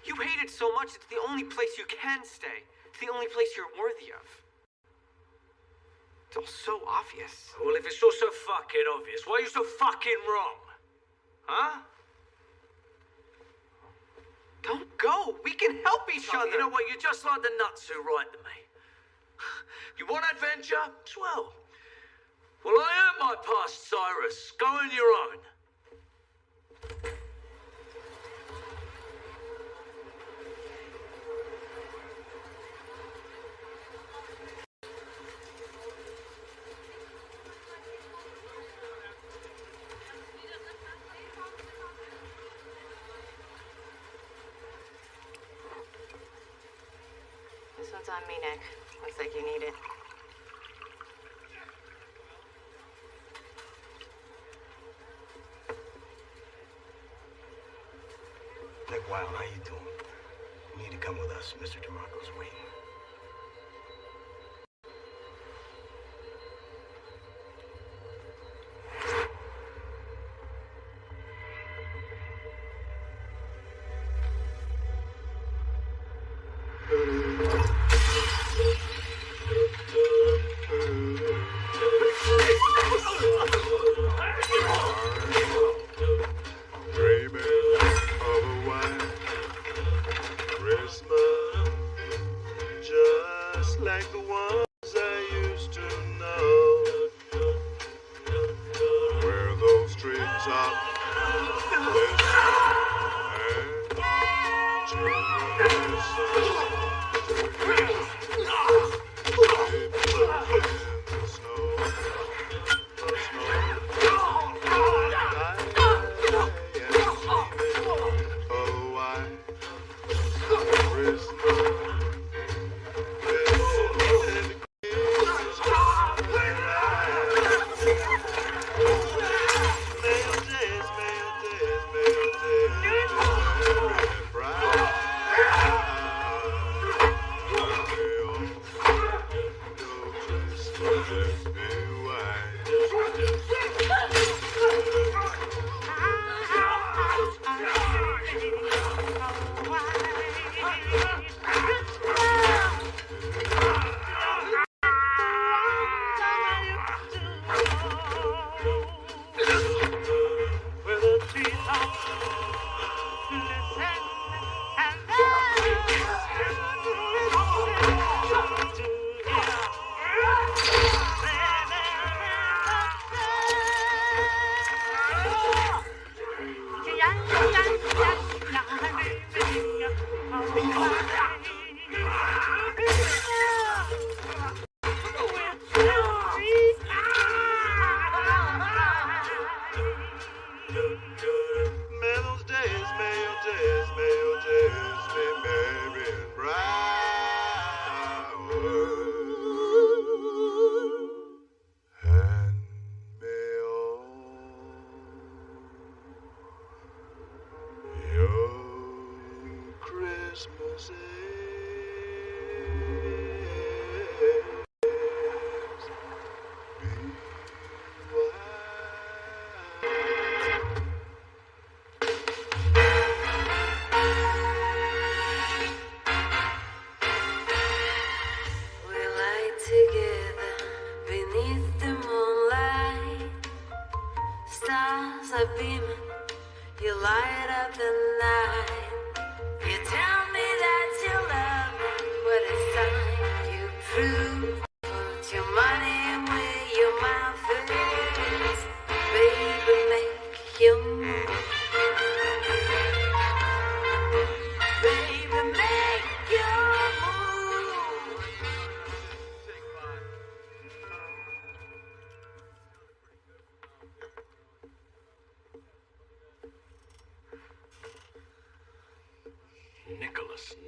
G: You hate it so much, it's the only place you can stay. It's the only place you're worthy of. It's all so obvious.
C: Well, if it's all so fucking obvious, why are you so fucking wrong? Huh?
G: Don't go. We can help each other.
C: You know what? You're just like the nuts who write to me. You want adventure? Swell. Well, I am my past Cyrus. Go on your own.
E: This one's on me, Nick. Looks like you need it.
A: Nick Wild, how you doing? You need to come with us. Mr. DeMarco's waiting.
J: Dreaming of a white Christmas, just like the ones I used to know, where those trees are glisten and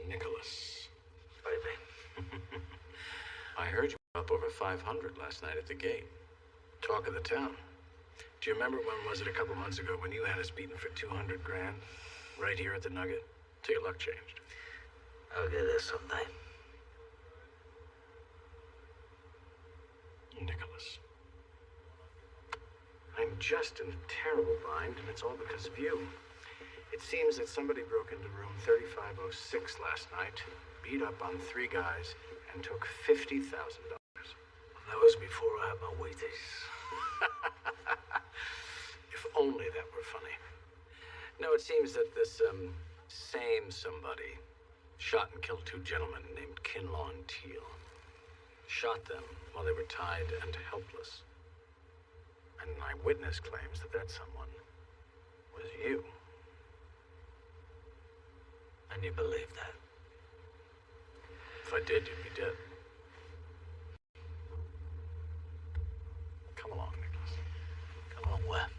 H: Nicholas. Baby. I heard you were up over 500 last night at the gate. Talk of the town. Do you remember when was it a couple months ago when you had us beaten for 200 grand? Right here at the Nugget? Till your luck changed.
C: I'll get there someday.
H: Nicholas. I'm just in a terrible bind, and it's all because of you. It seems that somebody broke into room 3506 last night, beat up on 3 guys, and took $50,000.
C: That was before I had my Wheaties.
H: If only that were funny. No, it seems that this, same somebody shot and killed 2 gentlemen named Kinlaw and Teal. Shot them while they were tied and helpless. And an eyewitness claims that that someone was you.
C: And you believe that?
H: If I did, you'd be dead. Come along, Nicholas.
C: Come on, where?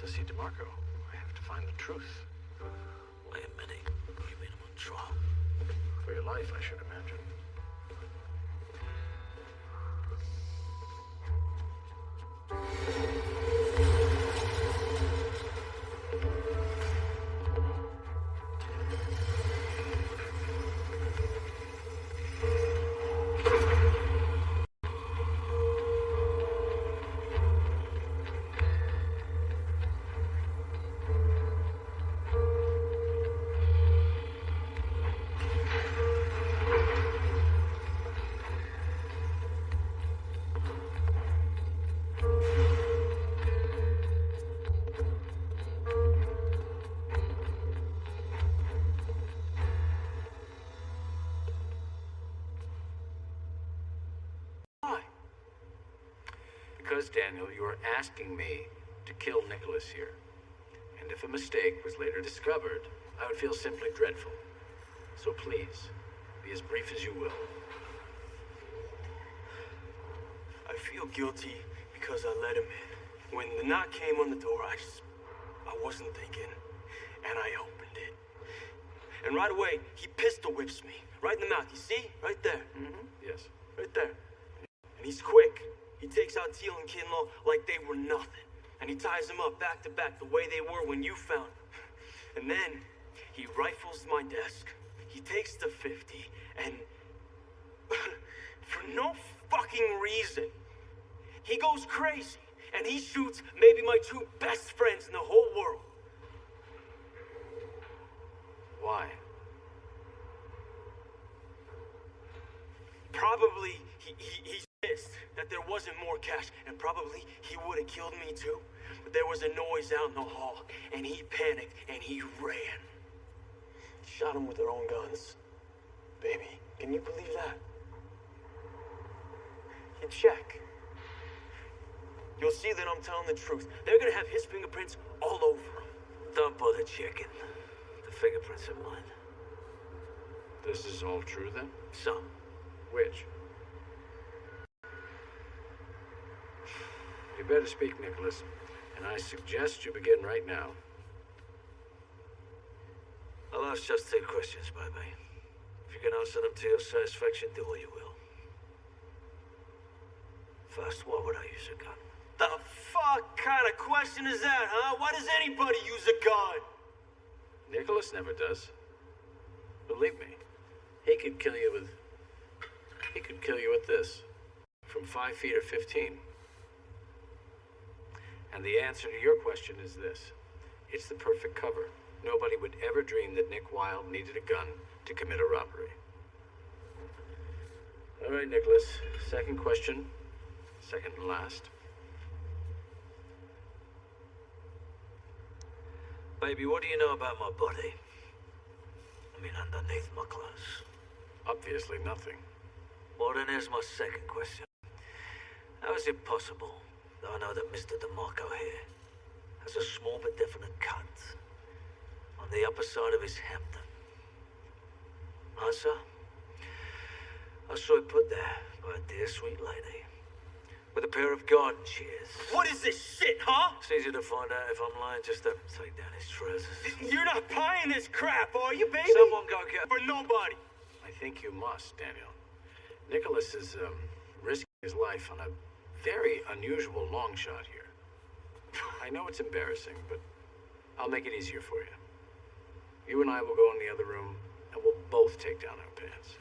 H: To see DeMarco. I have to find the truth.
C: Wait a minute. You mean I'm on trial?
H: For your life, I should imagine. Because, Daniel, you are asking me to kill Nicholas here. And if a mistake was later discovered, I would feel simply dreadful. So please, be as brief as you will.
K: I feel guilty because I let him in. When the knock came on the door, I wasn't thinking, and I opened it. And right away, he pistol whips me. Right in the mouth, you see? Right there.
H: Mm-hmm. Yes.
K: Right there. And he's quick. He takes out Teal and Kinlaw like they were nothing. And he ties them up back to back the way they were when you found them. And then he rifles my desk. He takes the 50 and for no fucking reason, he goes crazy, and he shoots maybe my two best friends in the whole world.
C: Why?
K: Probably he's pissed that there wasn't more cash, and probably he would have killed me too. But there was a noise out in the hall, and he panicked, and he ran. Shot him with their own guns. Baby, can you believe that? You check. You'll see that I'm telling the truth. They're gonna have his fingerprints all over him.
C: Don't bother checking. The fingerprints are mine.
L: This is all true then?
C: Some.
L: Which? You better speak, Nicholas. And I suggest you begin right now.
C: I'll ask just 2 questions, baby. If you can answer them to your satisfaction, do what you will. First, why would I use a gun?
K: The fuck kind of question is that, huh? Why does anybody use a gun?
L: Nicholas never does. Believe me, he could kill you with this. From 5 feet or 15. And the answer to your question is this. It's the perfect cover. Nobody would ever dream that Nick Wilde needed a gun to commit a robbery. All right, Nicholas. Second question. Second and last.
C: Baby, what do you know about my body? I mean, underneath my clothes.
L: Obviously nothing.
C: Well, then here's my second question. How is it possible that I know that Mr. DeMarco here has a small but definite cut on the upper side of his Hampton? Answer? I saw it put there by a dear sweet lady with a pair of garden shears.
K: What is this shit, huh?
C: It's easy to find out if I'm lying. Just have to take down his trousers.
K: You're not buying this crap, are you, baby?
C: Someone go get...
K: For nobody.
L: I think you must, Daniel. Nicholas is risking his life on a very unusual long shot here. I know it's embarrassing, but I'll make it easier for you. You and I will go in the other room, and we'll both take down our pants.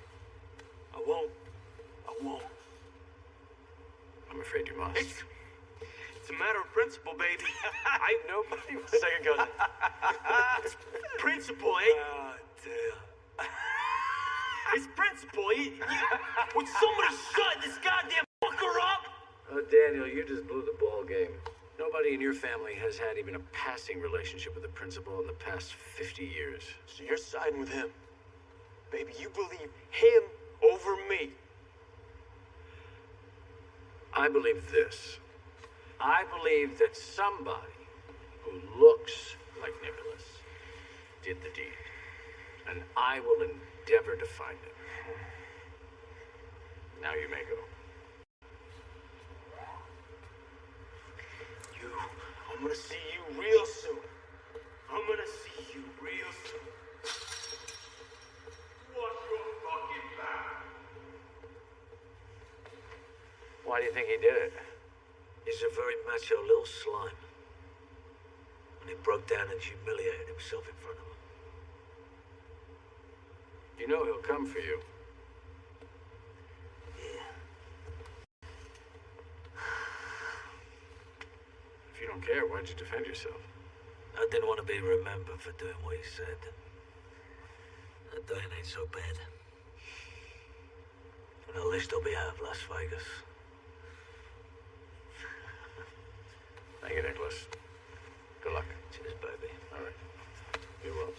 K: I won't.
L: I'm afraid you must.
K: It's a matter of principle, baby.
L: Nobody was...
K: Second cousin. Principle, eh?
C: Oh, dear.
K: It's principle. Would somebody shut this goddamn fucker up?
L: Oh, Daniel, you just blew the ball game. Nobody in your family has had even a passing relationship with the principal in the past 50 years.
K: So you're siding with him. Baby, you believe him over me.
L: I believe this. I believe that somebody who looks like Nicholas did the deed. And I will endeavor to find him. Now you may go.
K: I'm gonna see you real soon. I'm gonna see you real soon. Watch your fucking back.
C: Why do you think he did it? He's a very macho little slime. And he broke down and humiliated himself in front of him.
L: You know he'll come for you.
C: Yeah.
L: If you don't care, why'd you defend yourself?
C: I didn't want to be remembered for doing what he said. That dying ain't so bad. And at least I'll be out of Las Vegas.
L: Thank you, Nicholas. Good luck.
C: Cheers, baby.
L: All right. Be well.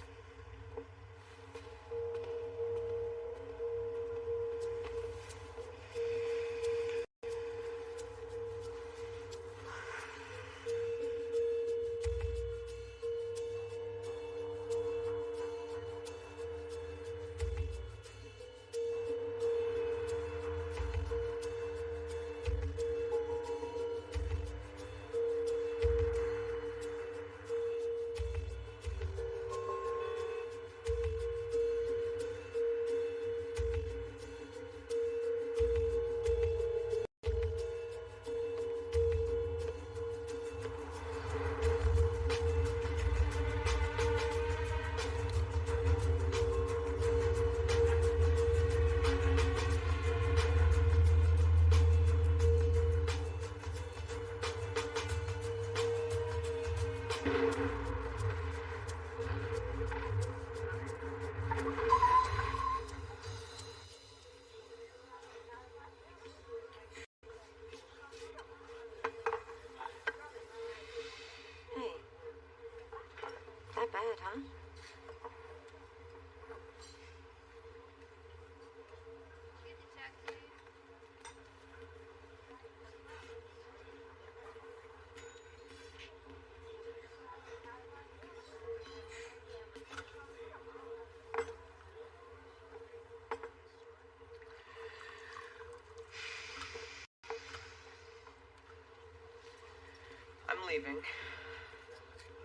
G: I'm leaving.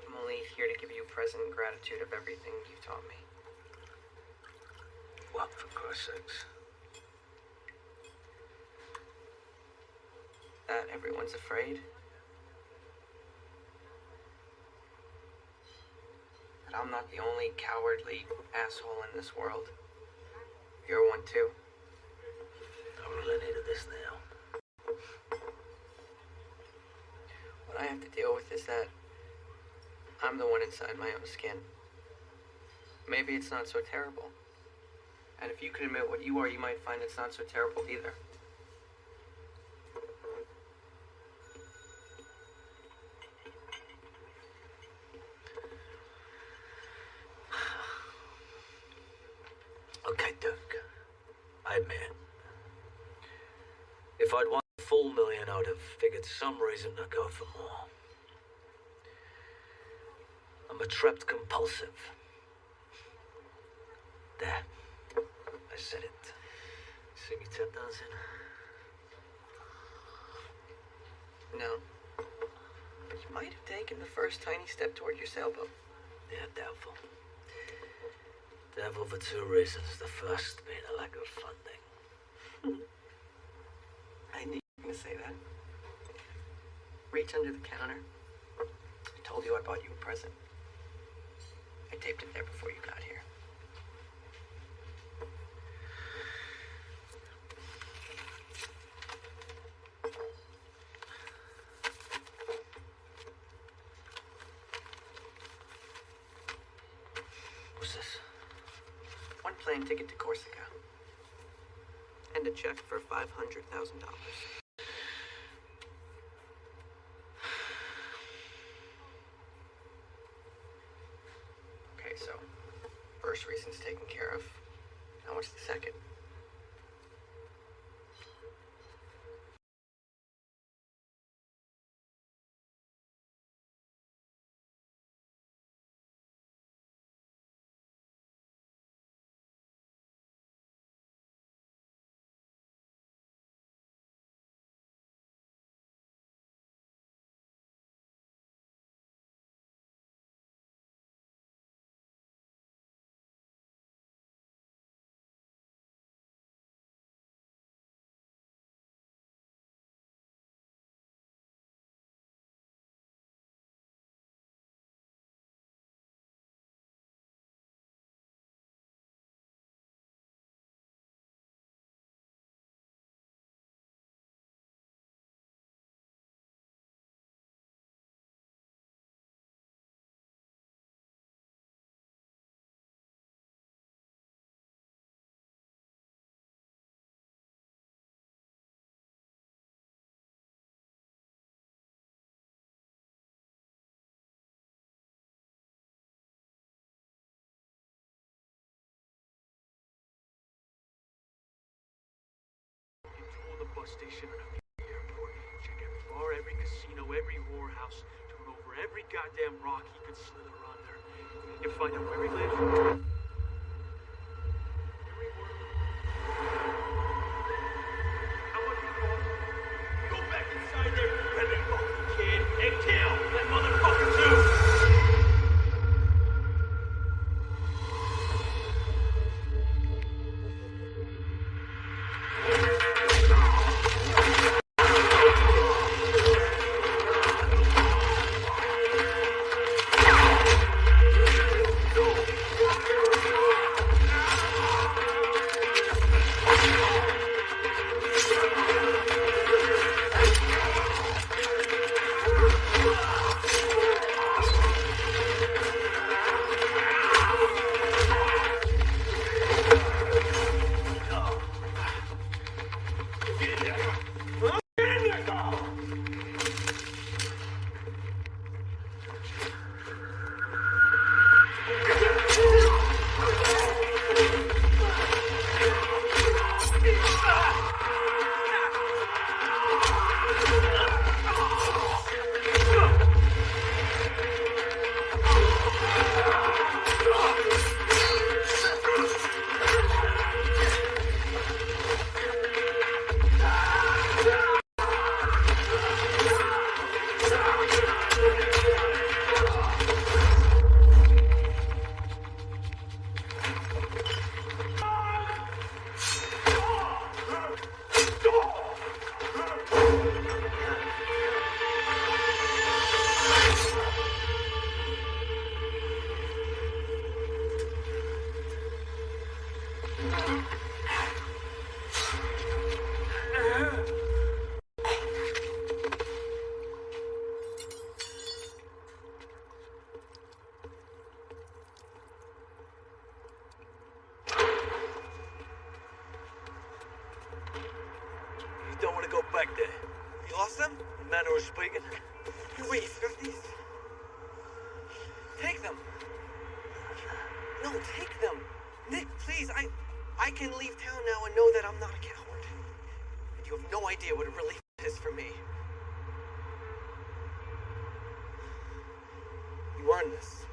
G: I'm only here to give you a present in gratitude of everything you've taught me.
C: What, for Christ's sakes?
G: That everyone's afraid. That I'm not the only cowardly asshole in this world. You're one too.
C: I really needed this now.
G: What I have to deal with is that I'm the one inside my own skin. Maybe it's not so terrible. And if you can admit what you are, you might find it's not so terrible either.
C: Okay, Duke. I admit. If I'd won a full million, I'd have figured some reason to go for more. I'm a trapped compulsive. There. I said it. See me tap dancing?
G: No. But you might have taken the first tiny step toward your sailboat.
C: Yeah, doubtful. Doubtful for two reasons. The first being a lack of funding.
G: I knew you were going to say that. Reach under the counter. I told you I bought you a present. I taped it there before you got here.
C: What's this?
G: One plane ticket to Corsica. And a check for $500,000. Okay, so first reason's taken care of. Now what's the second?
K: The bus station and every airport. Check every bar, every casino, every whorehouse. Turn over every goddamn rock he could slither under. You find out where he lives. Every word. How much it cost? Go back inside there, grab that fucking kid, and kill that motherfucker too!
C: don't want to go back there.
M: You lost them?
C: Manner of speaking.
M: Wait, you've got these? Take them. No, take them. Nick, please, I can leave town now and know that I'm not a coward. And you have no idea what a relief it is for me. You earned this.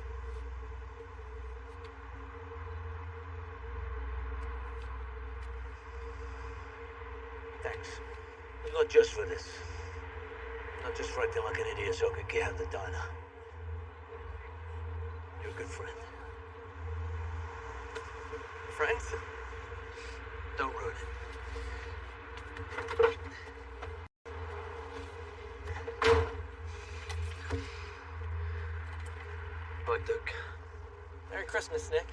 C: Thanks. But not just for this. Not just for acting like an idiot so I could get out of the diner. You're a good friend.
M: Friends?
C: Don't ruin it. Bye, Duke.
M: Merry Christmas, Nick.